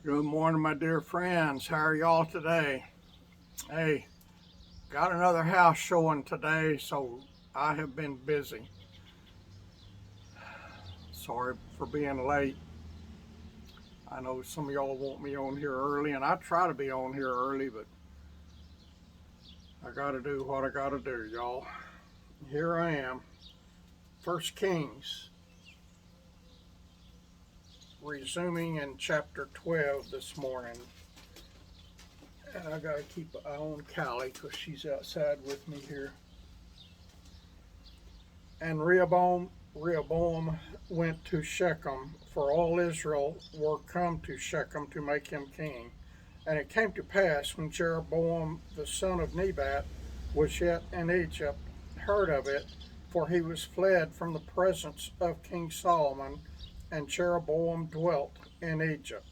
Good morning, my dear friends. How are y'all today? Hey, got another house showing today, so I have been busy. Sorry for being late. I know some of y'all want me on here early, and I try to be on here early, but I gotta do what I gotta do, y'all. Here I am. First Kings, resuming in chapter 12 this morning. And I gotta keep an eye on Callie because she's outside with me here. And Rehoboam went to Shechem, for all Israel were come to Shechem to make him king. And it came to pass, when Jeroboam the son of Nebat was yet in Egypt, heard of it, for he was fled from the presence of King Solomon, and Jeroboam dwelt in Egypt,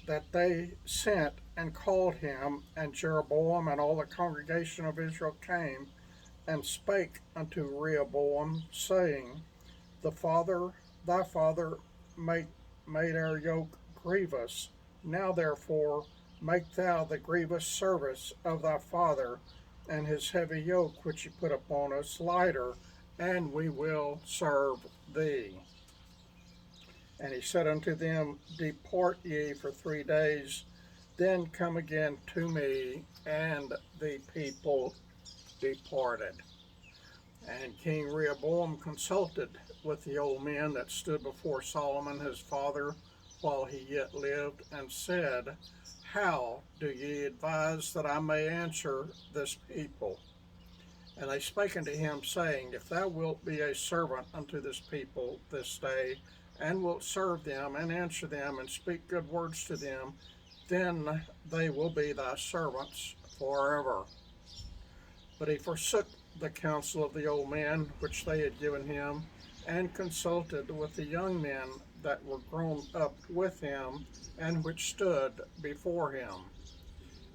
that they sent and called him, and Jeroboam and all the congregation of Israel came and spake unto Rehoboam, saying, thy father made, made our yoke grievous. Now therefore make thou the grievous service of thy father, and his heavy yoke which he put upon us lighter, and we will serve thee. And he said unto them, Depart ye for 3 days, then come again to me. And the people departed. And King Rehoboam consulted with the old men that stood before Solomon his father while he yet lived, and said, How do ye advise that I may answer this people? And they spake unto him, saying, If thou wilt be a servant unto this people this day, and wilt serve them, and answer them, and speak good words to them, then they will be thy servants forever. But he forsook the counsel of the old men which they had given him, and consulted with the young men that were grown up with him, and which stood before him.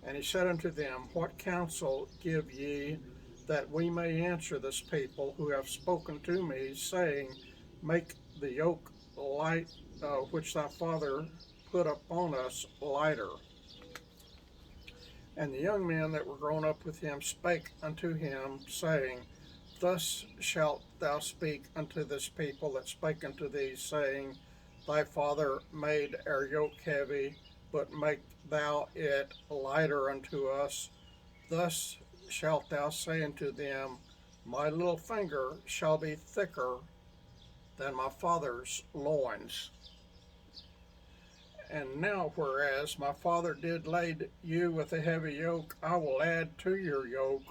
And he said unto them, What counsel give ye, that we may answer this people who have spoken to me, saying, Make the yoke light which thy father put upon us lighter? And the young men that were grown up with him spake unto him, saying, Thus shalt thou speak unto this people that spake unto thee, saying, Thy father made our yoke heavy, but make thou it lighter unto us. Thus shalt thou say unto them, My little finger shall be thicker than my father's loins. And now, whereas my father did lade you with a heavy yoke, I will add to your yoke.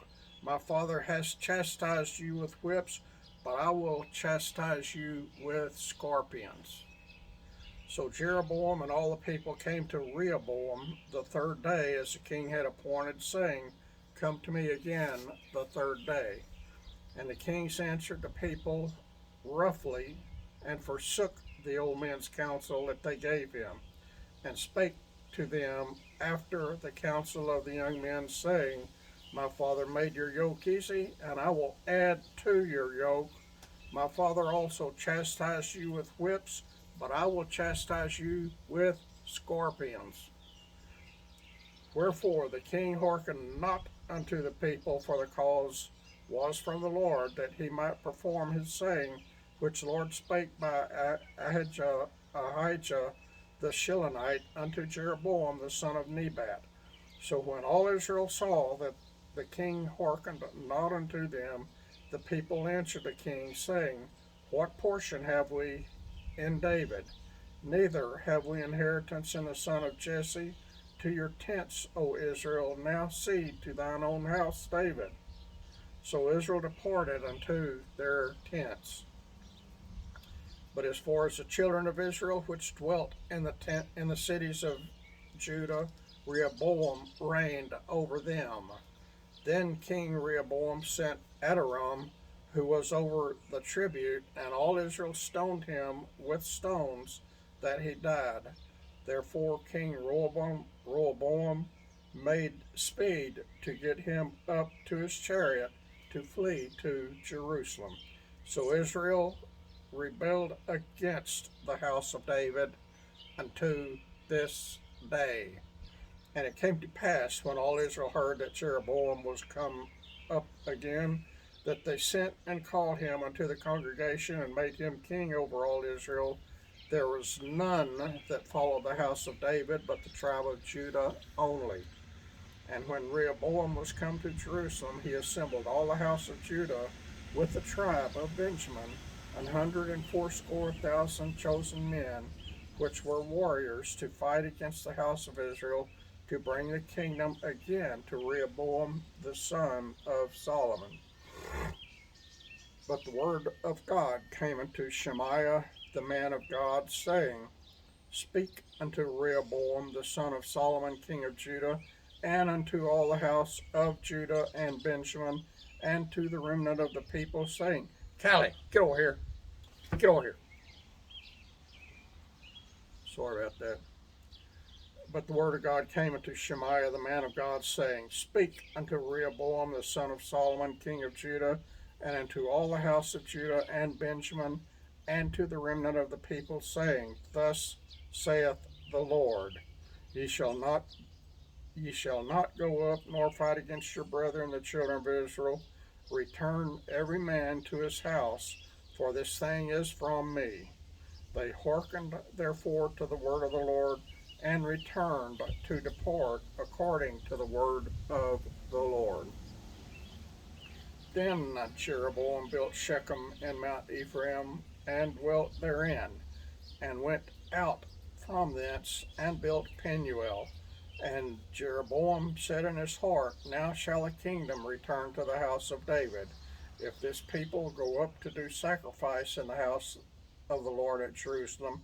My father has chastised you with whips, but I will chastise you with scorpions. So Jeroboam and all the people came to Rehoboam the 3rd day, as the king had appointed, saying, Come to me again the 3rd day. And the kings answered the people roughly, and forsook the old men's counsel that they gave him, and spake to them after the counsel of the young men, saying, My father made your yoke easy, and I will add to your yoke. My father also chastised you with whips, but I will chastise you with scorpions. Wherefore the king hearkened not unto the people, for the cause was from the Lord, that he might perform his saying, which the Lord spake by Ahijah the Shilonite unto Jeroboam the son of Nebat. So when all Israel saw that the king hearkened not unto them, the people answered the king, saying, What portion have we in David? Neither have we inheritance in the son of Jesse. To your tents, O Israel, now see to thine own house, David. So Israel departed unto their tents. But as far as the children of Israel which dwelt in the cities of Judah, Rehoboam reigned over them. Then King Rehoboam sent Adoram, who was over the tribute, and all Israel stoned him with stones, that he died. Therefore King Rehoboam made speed to get him up to his chariot to flee to Jerusalem. So Israel rebelled against the house of David unto this day. And it came to pass, when all Israel heard that Jeroboam was come up again, that they sent and called him unto the congregation and made him king over all Israel. There was none that followed the house of David, but the tribe of Judah only. And when Rehoboam was come to Jerusalem, he assembled all the house of Judah with the tribe of Benjamin, 180,000 chosen men, which were warriors, to fight against the house of Israel, to bring the kingdom again to Rehoboam the son of Solomon. But the word of God came unto Shemaiah the man of God, saying, Speak unto Rehoboam the son of Solomon king of Judah, and unto all the house of Judah and Benjamin, and to the remnant of the people, saying, Callie, get over here. Get over here. Sorry about that. But the word of God came unto Shemaiah the man of God, saying, Speak unto Rehoboam the son of Solomon king of Judah, and unto all the house of Judah and Benjamin, and to the remnant of the people, saying, Thus saith the Lord, Ye shall not go up nor fight against your brethren the children of Israel. Return every man to his house, for this thing is from me. They hearkened therefore to the word of the Lord, and returned to depart according to the word of the Lord. Then Jeroboam built Shechem in Mount Ephraim, and dwelt therein, and went out from thence, and built Penuel. And Jeroboam said in his heart, Now shall the kingdom return to the house of David, if this people go up to do sacrifice in the house of the Lord at Jerusalem.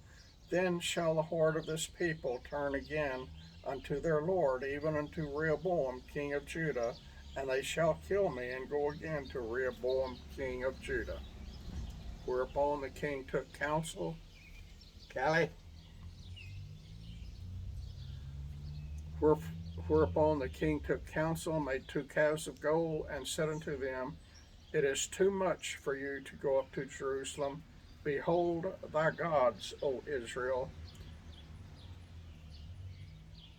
Then shall the heart of this people turn again unto their Lord, even unto Rehoboam king of Judah, and they shall kill me, and go again to Rehoboam king of Judah. Whereupon the king took counsel. Callie. Whereupon the king took counsel, made 2 calves of gold, and said unto them, It is too much for you to go up to Jerusalem. Behold thy gods, O Israel,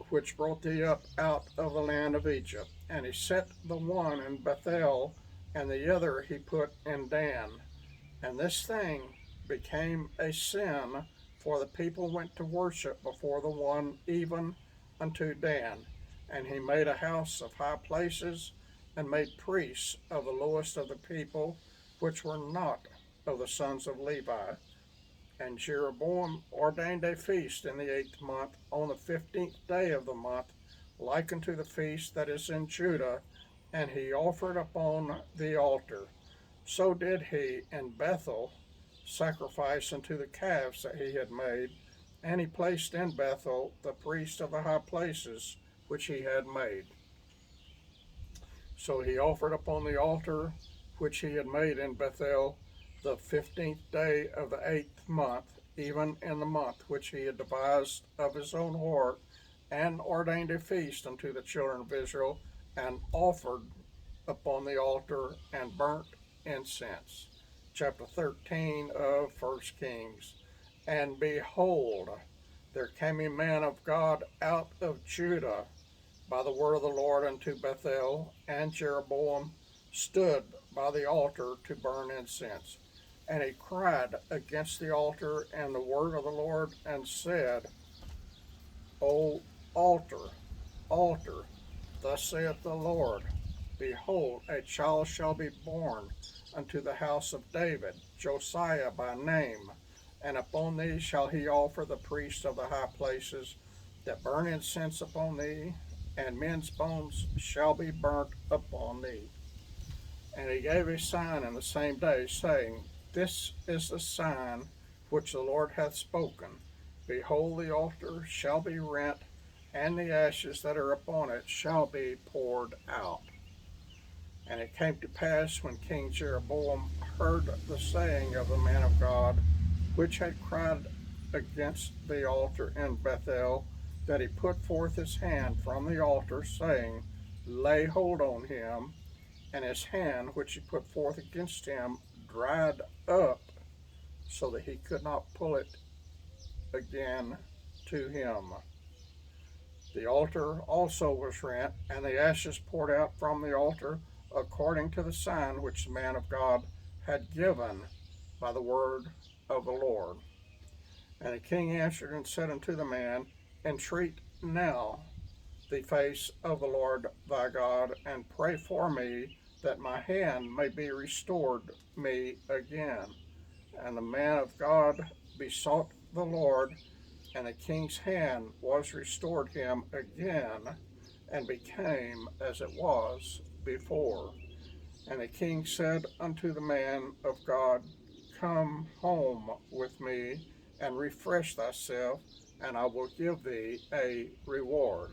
which brought thee up out of the land of Egypt. And he set the one in Bethel, and the other he put in Dan. And this thing became a sin, for the people went to worship before the one even unto Dan. And he made a house of high places, and made priests of the lowest of the people, which were not of the sons of Levi. And Jeroboam ordained a feast in the 8th month, on the 15th day of the month, like unto the feast that is in Judah, and he offered upon the altar. So did he in Bethel sacrifice unto the calves that he had made, and he placed in Bethel the priest of the high places which he had made. So he offered upon the altar which he had made in Bethel the 15th day of the 8th month, even in the month which he had devised of his own heart, and ordained a feast unto the children of Israel, and offered upon the altar, and burnt incense. Chapter 13 of 1 Kings. And behold, there came a man of God out of Judah by the word of the Lord unto Bethel, and Jeroboam stood by the altar to burn incense. And he cried against the altar and the word of the Lord, and said, O altar, altar, thus saith the Lord, Behold, a child shall be born unto the house of David, Josiah by name, and upon thee shall he offer the priests of the high places that burn incense upon thee, and men's bones shall be burnt upon thee. And he gave a sign in the same day, saying, This is the sign which the Lord hath spoken. Behold, the altar shall be rent, and the ashes that are upon it shall be poured out. And it came to pass, when King Jeroboam heard the saying of the man of God, which had cried against the altar in Bethel, that he put forth his hand from the altar, saying, Lay hold on him. And his hand, which he put forth against him, dried up, so that he could not pull it again to him. The altar also was rent, and the ashes poured out from the altar, according to the sign which the man of God had given by the word of the Lord. And the king answered and said unto the man, Entreat now the face of the Lord thy God, and pray for me, that my hand may be restored me again. And the man of God besought the Lord, and the king's hand was restored him again, and became as it was before. And the king said unto the man of God, Come home with me, and refresh thyself, and I will give thee a reward.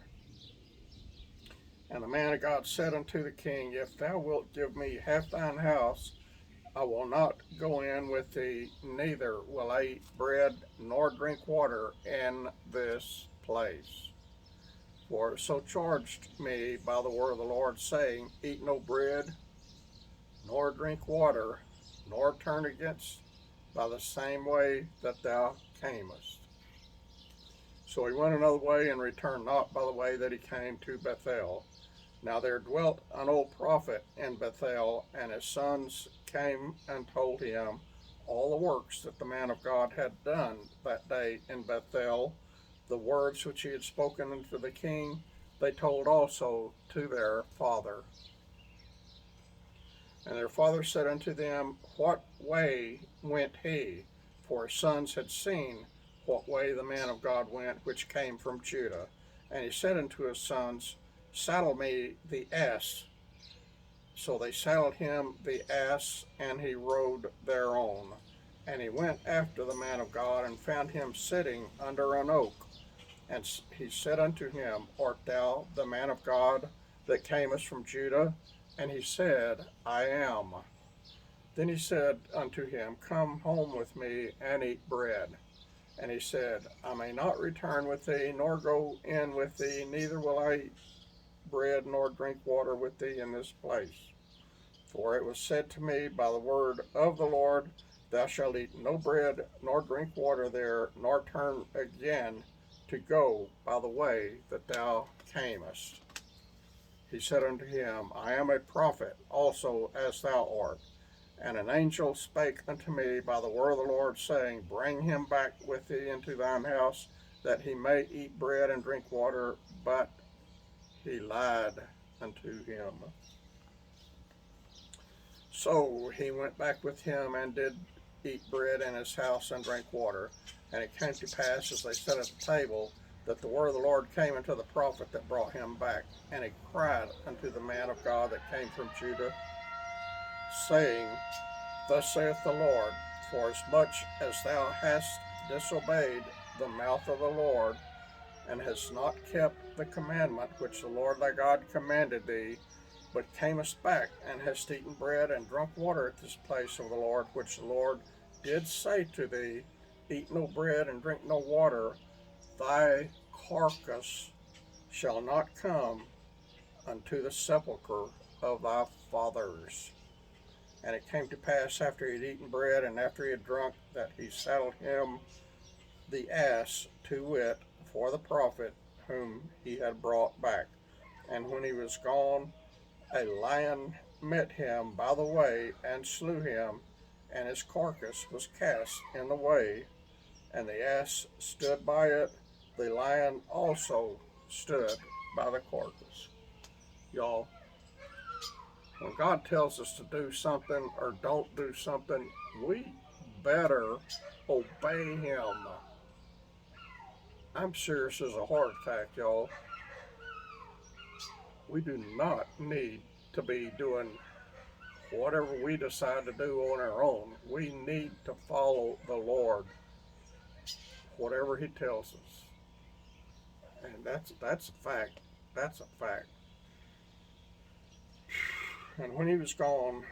And the man of God said unto the king, If thou wilt give me half thine house, I will not go in with thee, neither will I eat bread nor drink water in this place. For it so charged me by the word of the Lord, saying, Eat no bread, nor drink water, nor turn against by the same way that thou camest. So he went another way, and returned not by the way that he came to Bethel. Now there dwelt an old prophet in Bethel, and his sons came and told him all the works that the man of God had done that day in Bethel, the words which he had spoken unto the king, they told also to their father. And their father said unto them, What way went he? For his sons had seen what way the man of God went, which came from Judah. And he said unto his sons, Saddle me the ass. So they saddled him the ass, and he rode thereon. And he went after the man of God, and found him sitting under an oak. And he said unto him, Art thou the man of God that camest from Judah? And he said, I am. Then he said unto him, Come home with me, and eat bread. And he said, I may not return with thee, nor go in with thee, neither will I eat bread nor drink water with thee in this place. For it was said to me by the word of the Lord, Thou shalt eat no bread nor drink water there, nor turn again to go by the way that thou camest. He said unto him, I am a prophet also as thou art. And an angel spake unto me by the word of the Lord, saying, Bring him back with thee into thine house, that he may eat bread and drink water. But he lied unto him. So he went back with him, and did eat bread in his house, and drank water. And it came to pass, as they sat at the table, that the word of the Lord came unto the prophet that brought him back. And he cried unto the man of God that came from Judah, saying, Thus saith the Lord, Forasmuch as thou hast disobeyed the mouth of the Lord, and hast not kept the commandment which the Lord thy God commanded thee, but camest back, and hast eaten bread and drunk water at this place of the Lord, which the Lord did say to thee, Eat no bread and drink no water, thy carcass shall not come unto the sepulchre of thy fathers. And it came to pass, after he had eaten bread, and after he had drunk, that he saddled him the ass, to wit, for the prophet whom he had brought back. And when he was gone, a lion met him by the way, and slew him, and his carcass was cast in the way, and the ass stood by it. The lion also stood by the carcass. Y'all, when God tells us to do something or don't do something, we better obey Him. I'm serious as a heart attack, y'all. We do not need to be doing whatever we decide to do on our own. We need to follow the Lord, whatever He tells us. And that's a fact. That's a fact. And when he was gone,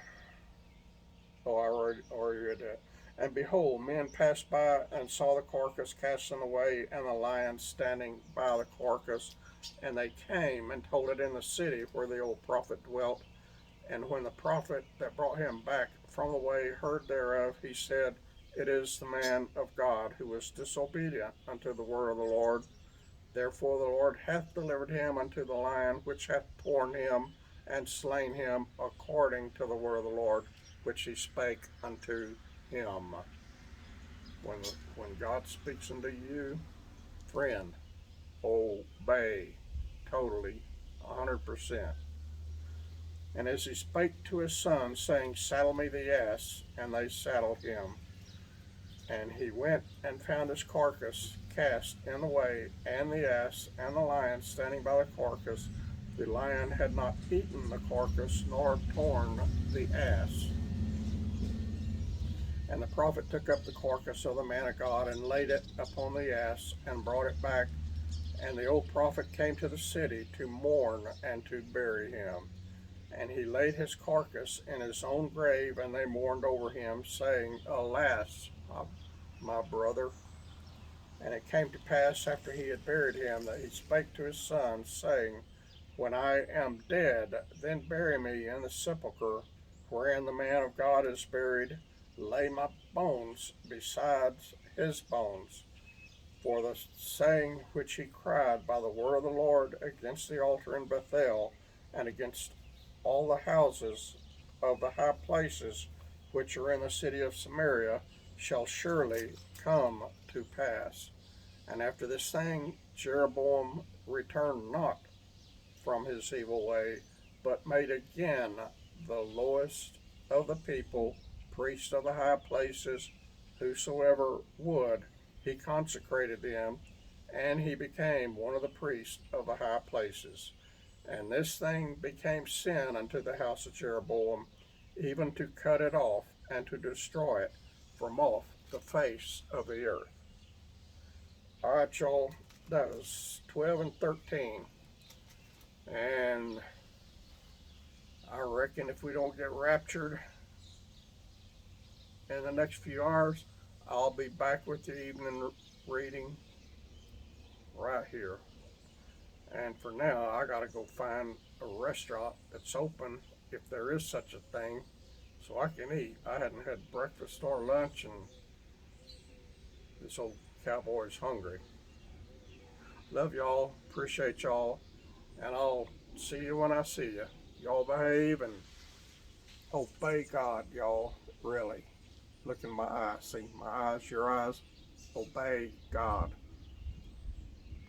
oh, I already read that. And behold, men passed by and saw the carcass cast away, and the lion standing by the carcass. And they came and told it in the city where the old prophet dwelt. And when the prophet that brought him back from the way heard thereof, he said, It is the man of God who was disobedient unto the word of the Lord. Therefore the Lord hath delivered him unto the lion, which hath torn him and slain him, according to the word of the Lord, which he spake unto him. When, when God speaks unto you, friend, obey totally, 100%. And as he spake to his son, saying, Saddle me the ass, and they saddled him. And he went and found his carcass cast in the way, and the ass, and the lion standing by the carcass. The lion had not eaten the carcass, nor torn the ass. And the prophet took up the carcass of the man of God, and laid it upon the ass, and brought it back. And the old prophet came to the city to mourn and to bury him. And he laid his carcass in his own grave, and they mourned over him, saying, Alas, my brother. And it came to pass after he had buried him that he spake to his son, saying, When I am dead, then bury me in the sepulchre wherein the man of God is buried. Lay my bones beside his bones. For the saying which he cried by the word of the Lord against the altar in Bethel, and against all the houses of the high places which are in the city of Samaria, shall surely come to pass. And after this thing, Jeroboam returned not from his evil way, but made again the lowest of the people priests of the high places. Whosoever would, he consecrated them, and he became one of the priests of the high places. And this thing became sin unto the house of Jeroboam, even to cut it off and to destroy it from off the face of the earth. All right, y'all, that was 12 and 13. And I reckon if we don't get raptured in the next few hours, I'll be back with the evening reading right here. And for now, I gotta go find a restaurant that's open, if there is such a thing, so I can eat. I hadn't had breakfast or lunch, and this old cowboy's hungry. Love y'all, appreciate y'all, and I'll see you when I see you. Y'all behave and obey God, y'all. Really. Look in my eyes. See my eyes, your eyes. Obey God.